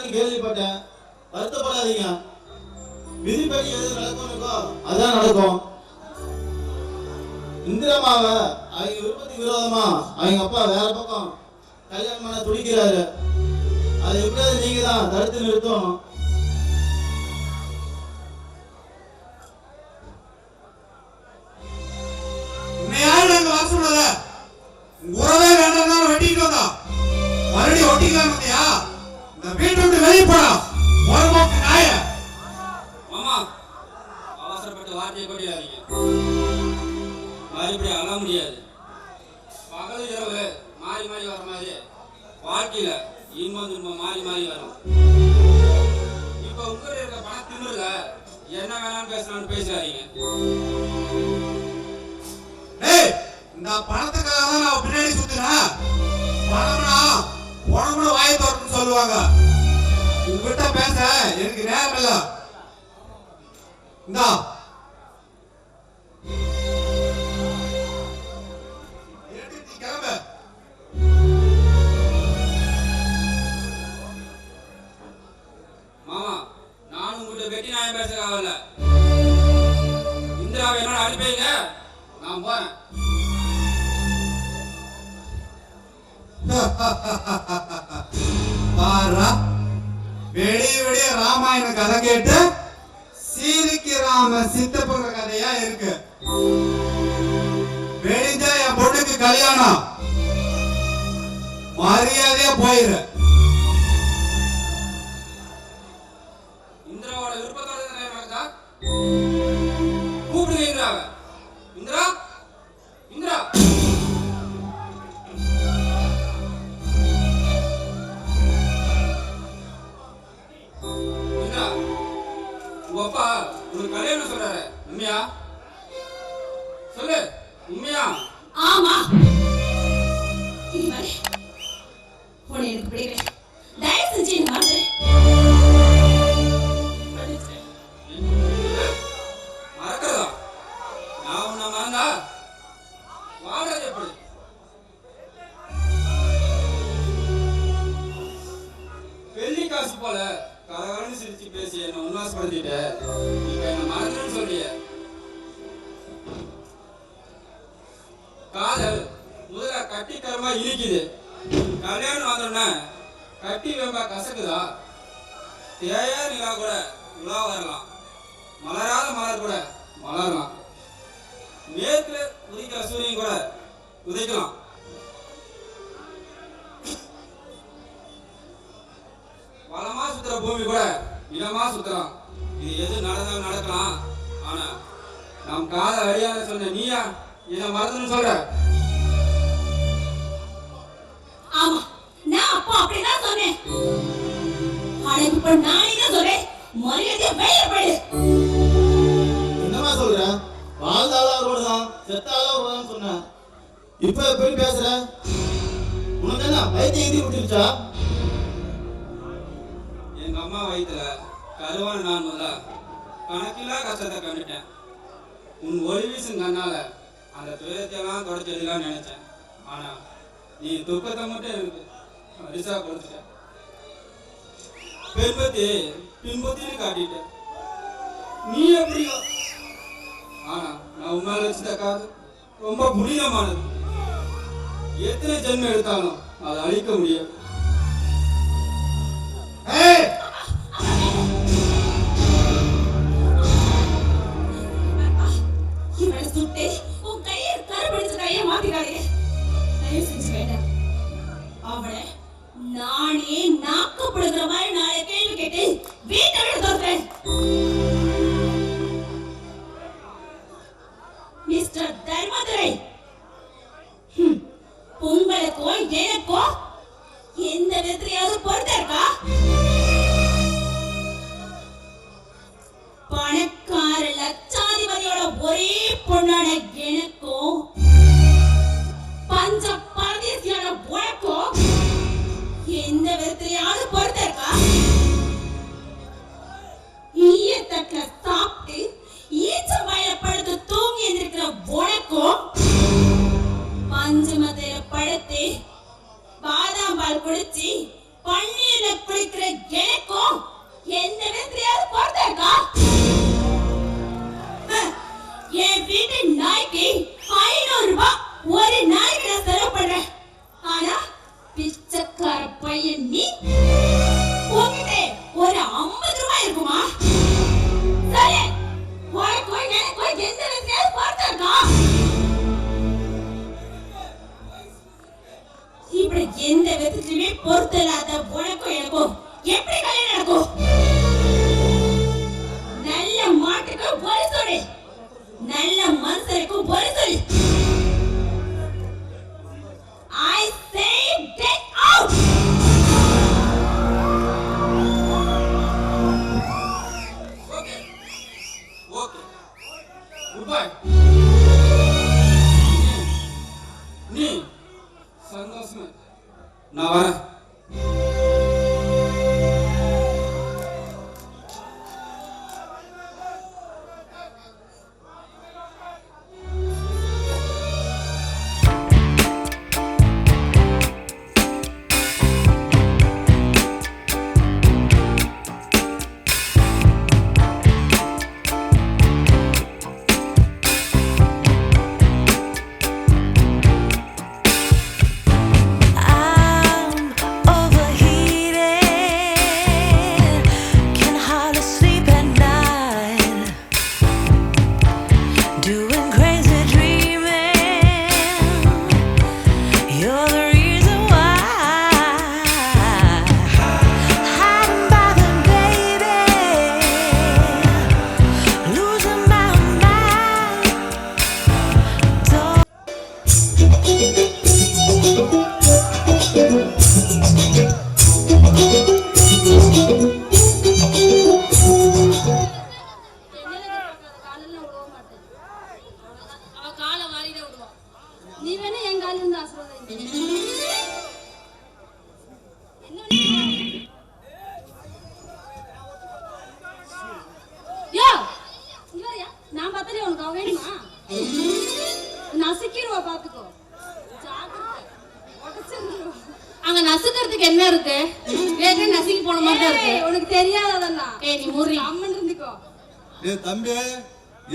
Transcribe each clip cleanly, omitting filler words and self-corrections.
நடக்கிறான்னு கேள்விப்பட்டேன். வருத்தப்படாதீங்க. விதிப்படி எது நடக்கணுக்கோ அதான் நடக்கும். இந்திரமாவை அவங்க விருப்பத்துக்கு விரோதமா அவங்க அப்பா வேற பக்கம் கல்யாணம் பண்ண துடிக்கிறாரு. அதை எப்படியாவது நீங்க தான் தடுத்து நிறுத்தணும். உறவே வேண்டாம் வெட்டிட்டு வந்தோம். மறுபடியும் ஒட்டிக்கலாம் இல்லையா? இந்த வீட்டை விட்டு வெளியே போலாம். ஒரு நாய மாமா அவசரப்பட்டு வார்த்தையை கொட்டிடாதீங்க. மறுபடியும் அழ முடியாது. பகல் இரவு மாறி மாறி வர மாதிரி வாழ்க்கையில இன்பம் துன்பம் மாறி மாறி வரும். இப்ப உங்ககிட்ட இருக்க பணம் திமிருல என்ன வேணாலும் பேசலாம்னு பேசாதீங்க. இந்த பணத்துக்காக தான் நான் பின்னாடி சுத்தினேன். பணம்னா உடம்புல வாயை தோட்டம்னு சொல்லுவாங்க. உங்ககிட்ட பேச எனக்கு நேரம் இல்ல. இந்தா கிளம்ப. மாமா நானும் உங்ககிட்ட வெட்டி நியாயம் பேசுறதுக்காக இந்திராவை என்னோட அனுப்பிங்க. நான் போறேன். வெளிய வெளிய ராமாயண கதை கேட்டு சீலிக்கு ராம சித்தப்புற கதையா இருக்கு. வெளிஞ்ச என் பொண்ணுக்கு கல்யாணம் மரியாதையா போயிரு. இந்திராவோட விருப்பத்தோட நடந்தா கூப்பிடுங்க. இந்திராவை இந்திரா இந்திரா அப்பா ஒரு கல்யாணம் சொல்றாரு. உண்மையா சொல்லு. உண்மையா? ஆமா. இவரே உன்னை எனக்கு பிடிக்கல. தயவு செஞ்சு என்ன மறந்துடு. மறக்கிறதா? நான் உன்னை மறந்தா வாழ்றது எப்படி? வெள்ளி காசு போல கலகலன்னு சிரிச்சு பேசி என்ன உல்லாசப்படுத்திட்ட. இப்ப என்ன மறந்துன்னு சொல்றிய. காதல் முதல்ல கட்டித்தரமா இனிக்குது. கல்யாணம் வந்தோடனே கட்டி வெம்பா கசக்குதா? தேயா நிலா கூட உலா வரலாம். மலராத மலர் கூட மலரலாம். மேற்குல உதிக்கிற சூரியன் கூட உதைக்கலாம். வளமா சுத்துற பூமி கூட இடமா சுத்தலாம். இது எது நடந்தாலும் நடக்கலாம். ஆனா நம் காத அழியாத சொன்ன நீயா இதை மறந்துன்னு சொல்ற? ஆமா, நான் அப்பா அப்படிதான் சொன்னேன். ஆனா இப்ப நான் என்ன சொல்றேன்? மரியாதையா வெளியே போயிடு. என்னமா சொல்ற? வாழ்ந்தாலும் அவரோடதான் செத்தாலும் அவரோதான் சொன்ன. இப்ப எப்படி பேசுற? உனக்கு என்ன வைத்தியம் எழுதி விட்டுருச்சா? எங்க அம்மா வயிற்றுல கருவான நான் முதல்ல கணக்கில்லா கஷ்டத்தை கண்டுட்டேன். உன் ஒளி வீசும் கண்ணால அந்த துயரத்தையெல்லாம் தொடச்செடுக்கலாம்னு நினைச்சேன். ஆனா நீ துக்கத்தை மட்டும் எனக்கு பரிசா கொடுத்துட்ட. பெண்பத்தி பின்பத்தின்னு காட்டிட்ட. நீ எப்படி? ஆனா நான் உன்னால வச்சுட்ட காது ரொம்ப புனிதமானது. எத்தனை ஜென்மம் எடுத்தாலும் அதை அழிக்க முடியும். இவளை சுட்டு உன் கையை கருப்பிடிச்ச கையை மாத்திக்காதே. தயவு செஞ்சு வேண்டாம். அவளை நானே நாக்கப்படுகிற மாதிரி நாளை கேள்வி கேட்டு வீட்டை விட தோற்றேன். மிஸ்டர் தர்மதுரை, உங்களுக்கோ எனக்கோ எந்த விதத்திலையாவது பொறுத்த இருக்கா? பணக்கார லட்சாதிபதியோட ஒரே பொண்ணான எனக்கும் பஞ்ச பரதேசியான உனக்கும் எந்த விதத்திலையாவது பொறுத்த இருக்கா? ஈய தட்டுல சாப்பிட்டு ஈச்ச வாயில படுத்து தூங்கி இருக்கிற உனக்கும் பஞ்சு மத்தையில படுத்து பாதாம் பால் குடிச்சு பன்னீர்ல குளிக்கிற எனக்கும் எந்த விதத்திலேயாவது பொறுத்த இருக்கா? என் வீட்டு நாய்க்கு 500 ரூபாய் ஒரு நாளைக்கு நான் செலவு பண்றேன். ஆனா பிச்சைக்கார பையன் நீ, உன்கிட்ட ஒரு 50 ரூபாய் இருக்குமா? சரி, உனக்கும் எனக்கும் எந்த விதத்திலேயாவது பொறுத்த இருக்கா? இப்படி எந்த விதத்திலுமே பொறுத்தலாத உனக்கும் எனக்கும் எப்படி கல்யாணம் நடக்கும்? நல்ல மாட்டுக்கு ஒரு சொல்லு, நல்ல மனுஷனுக்கு ஒரு சொல்லு. I say get out. Okay okay good bye. நீ சந்தோஷமா நான் வரேன். அங்க நசுக்கிறதுக்கு என்ன இருக்கு? வேற நசுக்கி போன மாதிரி இருக்கு. உனக்கு தெரியாததெல்லாம். நீ மூறி அம்மன் இருந்துக்கோ. தம்பி,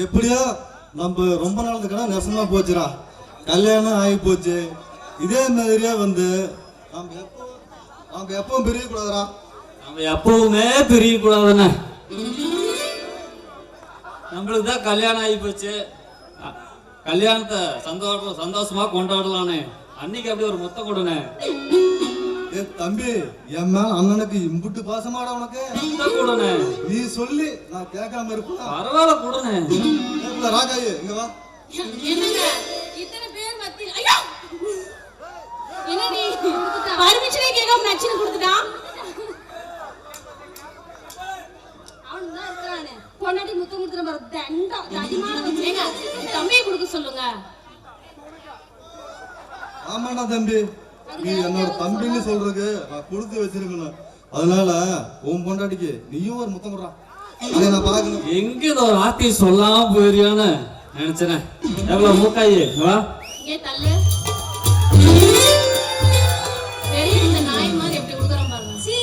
எப்படியோ நம்ம ரொம்ப நாளுக்கு கடை நெசமா போச்சுடா. கல்யாணம் ஆகி போச்சு. இதே மாதிரியே வந்து நம்ம எப்பவும் பிரிய கூடாதுடா. நம்ம எப்பவுமே பிரிய கூடாதுன்னு நம்மளுக்கு தான் கல்யாணம் ஆகி போச்சு. கல்யாணத்தை சந்தோஷமா கொண்டாடலானே. அன்னைக்கு அப்படி ஒரு முத்தம் கொடுனே. தம்பி, என் மேல அண்ணனுக்கு இம்புட்டு பாசமாடா உனக்கு. கொடுனே, நீ சொல்லி நான் கேட்காம இருப்பேன். பரவாயில்ல கொடுனே. ராகாயி இங்க வா. என்னங்க இத்தனை பேர் மத்தியில ஐயோ என்னடி பர்மிஷனே கேட்காம நச்சின கொடுத்துட்டான். அவன் தான் இருக்கானே பொன்னாடி முத்தம் கொடுத்துற மாதிரி தண்டா தடிமான வச்சேங்க. தம்பியை கொடுக்க சொல்லுங்க. ஆமாடா தம்பி, நீ என்னோட தம்பின்னு சொல்றதுக்கு நான் கொடுத்து வச்சிருக்கணும். அதனால உன் பொண்டாட்டிக்கு நீயும் ஒரு முத்தம் கொடுறா. அதை நான் பார்க்கணும். எங்க ஒரு ஆத்தி சொல்லாம போயிருயான்னு நினைச்சேன். எவ்வளவு மூக்காயி வா. இங்கே தள்ளு. வெளிய இந்த நாய் மாதிரி எப்படி கொடுக்குறான் பாருங்க. சீ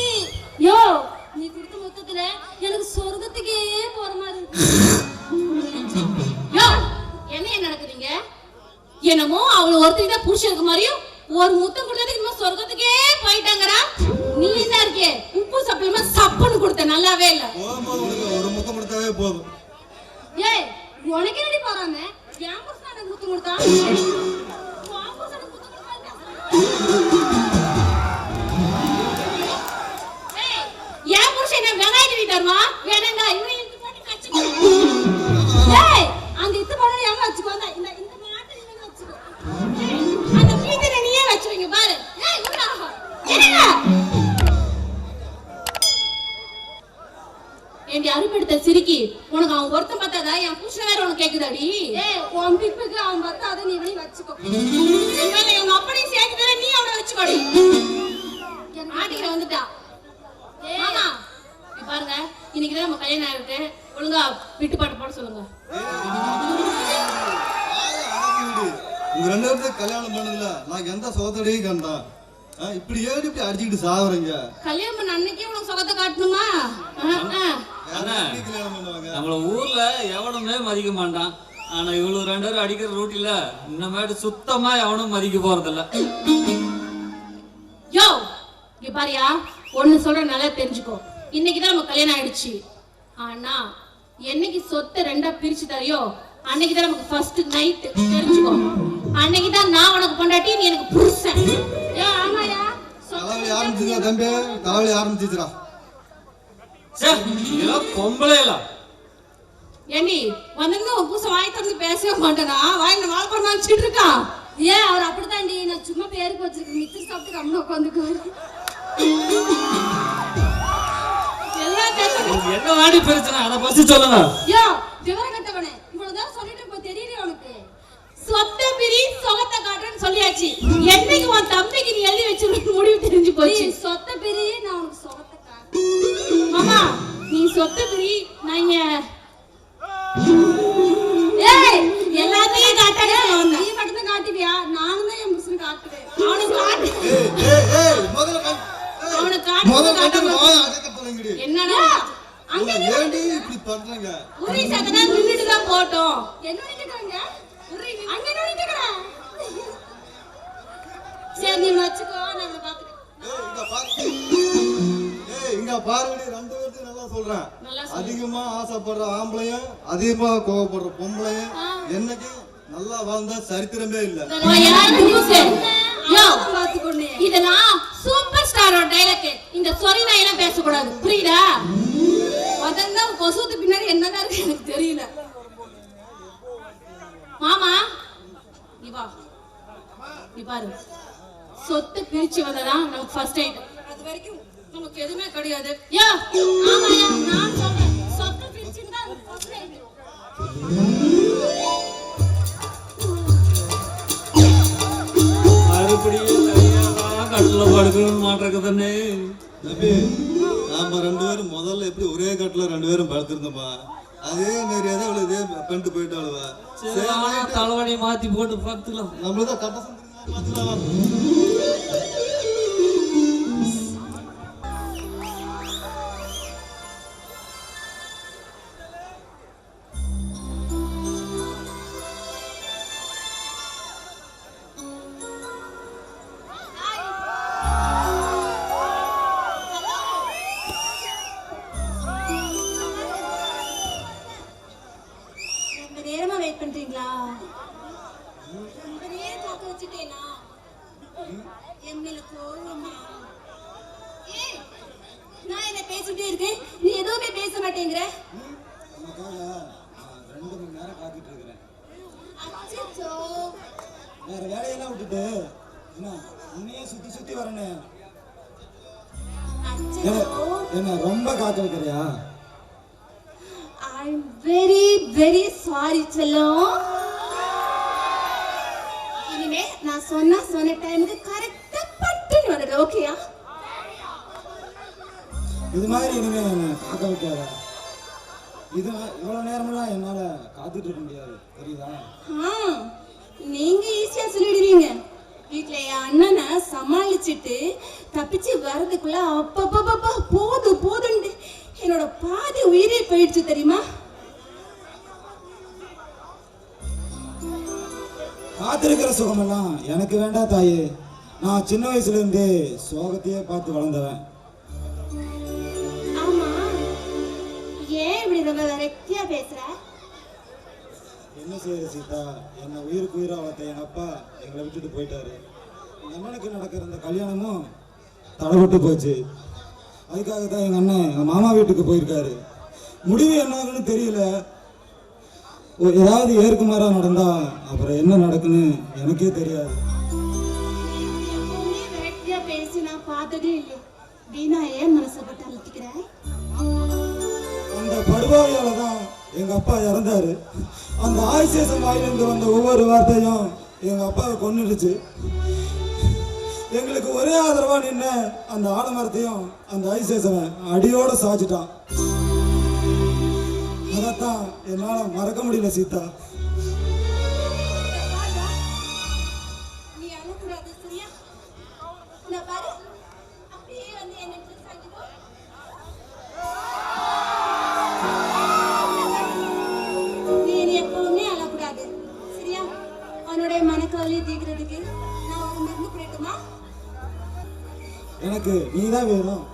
யோ, நீ கொடுத்த முத்தத்துல எனக்கு சொர்க்கத்துக்கே போற மாதிரி இருக்கு. யோ, என்ன நடக்குறீங்க? என்னமோ அவள ஒருத்தர் தான் புருஷன் இருக்க மாதிரியும் ஒரு முத்தம் கொடுத்ததுக்கு இன்னும் சொர்க்கத்துக்கே போயிட்டாங்கடா. நீ என்ன இருக்கே உப்பு சப்பளமா சப்புன்னு கொடுத்த நல்லாவே இல்ல. ஒரு முத்தம் கொடுத்தாவே போதும். ஏய், உனக்கு என்னடி போறாங்க? என் புருஷன் எனக்கு முத்தம் கொடுத்தா? உன் புருஷன் எனக்கு முத்தம் கொடுத்தா? ஏய், என் புருஷன் என்ன வெங்காயத்தை வீட்டாருமா? வேணாண்டா, இவனை இழுத்து போட்டு கச்சிக்கோ. ஏய், அந்த இத்து போன எங்க வச்சுக்கோ. இந்த இந்த மாட்டை நீங்க வச்சுக்கோ. அந்த பீட்டரை நீயே வச்சுவீங்க பாரு. ஏய், உடா. என்னடா? ஏண்டி அருப்படுத்த சிரிக்கி, உனக்கு அவன் ஒருத்தன் பார்த்தாதா? என் புருஷன் வேற உனக்கு கேக்குதாடி? ஏய், உன் பிப்புக்கு அவன் பார்த்தாத நீ இவனை வச்சுக்கோ. இவனை இவங்க அப்படியே சேர்த்து தர நீ அவனை வச்சுக்கோடி. ஆட்டிக்கிற வந்துட்டா. மாமா, இங்க பாருங்க, இன்னைக்கு தான் நம்ம கல்யாணம் ஆயிருக்கு. ஒழுங்கா விட்டு பாட்டு போட சொல்லுங்க. உங்க ரெண்டு பேருக்கு கல்யாணம் பண்ணதுல நான் எந்த சோதனையும் கண்டேன். இப்படி ஏன் இப்படி அடிச்சுக்கிட்டு சாகுறீங்க? கல்யாணம் பண்ண அன்னைக்கே உனக்கு சுகத்தை காட்டணுமா? அண்ணா, கல்யாணம் பண்ணுவாங்க. நம்மள ஊர்ல எவனுமே மதிக்க மாட்டான். ஆனா இவ்வளவு 2 பேரும் அடிக்கிற ரூட்டில இன்னமேட்டு சுத்தமா எவனும் மதிக்க போறதில்ல. யோ இங்க பாரியா, ஒண்ணு சொல்ற நல்லா தெரிஞ்சுக்கோ. இன்னைக்குதான் நமக்கு கல்யாணம் ஆயிடுச்சு. ஆனா என்னைக்கு சொத்தை 2ஆ பிரிச்சு தரையோ அன்னைக்குதான் நமக்கு ஃபர்ஸ்ட் நைட். தெரிஞ்சுக்கோ, அன்னைக்குதான் நான் உனக்கு பொண்டாட்டி, நீ எனக்கு புருஷன். யோ ஆமாயா, தலைவலி ஆரம்பிச்சுடா தம்பி, தலைவலி ஆரம்பிச்சுடா. சே, இதெல்லாம் பொம்பளை இல்ல. ஏண்டி வந்திருந்தா உன் புருஷன் வாய் திறந்து பேசவே மாட்டேனா? வாயில வாழைப்பழம் வச்சுட்டு இருக்கான். ஏன் அவர் அப்படித்தாண்டி, நான் சும்மா பேருக்கு வச்சிருக்கேன். மிச்சர் சாப்பிட்டு கம்முன்னு உட்காந்துக்குவேன். என்ன வாடி பிரச்சனை, அதை பத்தி சொல்லுங்க. யோ விவரம் கட்டவனே, இவ்வளவுதான் சொல்லிட்டு இப்ப தெரியல உனக்கு. சொத்தை பிரி சொகத்தை காட்டுறேன்னு சொல்லியாச்சு. என்னைக்கு உன் தம்பிக்கு நீ எழுதி வச்சிருக்க முடிவு தெரிஞ்சு போச்சு. சொத்தை பிரி, நான் உனக்கு சொகத்தை காட்டுறேன். மாமா நீ சொத்தை பிரி, நான் ஏய் எல்லாத்தையும் காட்டாங்க. நீ மட்டும் தான் காட்டுவியா? நானும் தான் என் புருஷன் காட்டுவேன். அவனுக்கு காட்டு. என்னடா அங்க ஏண்டி இப்படி பண்றீங்க? உரி சத்தனா நின்னுட்டு தான் போட்டோம். என்ன நின்னுக்கறங்க? உரி அங்க நின்னுக்கறா. சரி நீ வச்சுக்கோ, நான் பாத்துக்கிறேன். இங்க பாருங்க, 2 பேருக்கு நல்லா சொல்றேன். அதிகமா ஆசைப்படுற ஆம்பளையும் அதிகமா கோவப்படுற பொம்பளையும் என்னைக்கு நல்லா வாழ்ந்தா சரித்திரமே இல்ல. இதெல்லாம் சூப்பர் ஸ்டாரோட டைலாக். இந்த சொரி நாயெல்லாம் பேசக்கூடாது, புரியுதா? அதெல்லாம் கொசுத்து பின்னாடி என்னதான் இருக்கு எனக்கு தெரியல. மாமா நீ வா, நீ பாரு, சொத்து பிரிச்சு வந்ததான் நமக்கு ஃபர்ஸ்ட் டைம். அது வரைக்கும் நமக்கு எதுவுமே கிடையாது. யோ ஆமாயா, நான் சொல்றேன், சொத்து பிரிச்சுதான் நமக்கு ஃபர்ஸ்ட் டைம். மறுபடியும் தனியாதான் கட்டில படுக்கணும்னு மாட்டிருக்குதுன்னு. தம்பி, நாம 2 பேரும் முதல்ல எப்படி ஒரே கட்டில 2 பேரும் படுத்திருந்தோமா, அதே மாதிரி ஏதாவது இதே பண்ணிட்டு போயிட்டாளுவா. தலைவலி மாத்தி போட்டு பார்த்துக்கலாம். நம்மளதான் கட்ட சந்திரமா. நேரமா வெயிட் பண்றீங்களா? ரொம்ப நேரம் காக்க வச்சுட்டேனா? எம்எல்ஏ கோவமா? ஏய் நான் என்ன பேசிட்டே இருக்கேன், நீ எதுவுமே பேச மாட்டேங்கிற. 2 மணி நேரம் காத்துட்டு இருக்கிறேன். அச்சச்சோ, வேற வேலையெல்லாம் விட்டுட்டு என்ன உன்னையே சுத்தி சுத்தி வரனே. அச்சச்சோ, என்ன ரொம்ப காக்க வைக்கிறியா? ஐ அம் வெரி வெரி சாரி செல்லம். இனிமே நான் சொன்ன டைமுக்கு கரெக்டா பட்டுன்னு வந்துடு, ஓகேயா? இது மாதிரி இனிமே என்ன காக்க வைக்காத. இது இவ்வளவு நேரமெல்லாம் என்னால காத்துட்டு இருக்க முடியாது, தெரியுதா? நீங்க ஈஸியா சொல்லிடுவீங்க. வீட்டுல என் அண்ணனை சமாளிச்சுட்டு தப்பிச்சு வர்றதுக்குள்ள அப்பப்பப்பா போதும் போதுண்டு என்னோட பாதி உயிரே போயிடுச்சு, தெரியுமா? காத்திருக்கிற சுகமெல்லாம் எனக்கு வேண்டாம் தாயே. நான் சின்ன வயசுல இருந்தே சோகத்தையே பார்த்து வளர்ந்தவன். ஆமா, ஏன் இப்படி ரொம்ப வெரைட்டியா பேசுற? என்ன செய்யற சீதா, என்ன உயிருக்கு உயிரா வளர்த்த எங்க அப்பா எங்களை விட்டுட்டு போயிட்டாரு. எங்க அண்ணனுக்கு நடக்கிற இந்த கல்யாணமும் தடைபட்டு போச்சு. அதுக்காக தான் எங்க அண்ணன் எங்க மாமா வீட்டுக்கு போயிருக்காரு. முடிவு என்னாகுன்னு தெரியல. ஏதாவது ஏற்குமாறா நடந்தா அப்புறம் என்ன நடக்குன்னு எனக்கே தெரியாது. எப்பவுமே வெரைட்டியா பேசி நான் பார்த்ததே இல்லை. வீணா ஏன் மனசை பட்டு அழுத்திக்கிறேன்? அந்த படுபாவியால தான் எங்க அப்பா இறந்தாரு. அந்த ஆயுசேசம் வாயிலிருந்து வந்த ஒவ்வொரு வார்த்தையும் எங்க அப்பாவை கொன்னுடுச்சு. எங்களுக்கு ஒரே ஆதரவா நின்ன அந்த ஆலமரத்தையும் அந்த ஆயுசேசவன் அடியோட சாய்ச்சிட்டான். அதைத்தான் என்னால மறக்க முடியல சீதா. நீ அழக்கூடாது, சரியா? நான் வலியை தீர்க்கிறதுக்கு நான் ஒரு மருந்து போயிட்டுமா? எனக்கு நீ தான் வேணும்.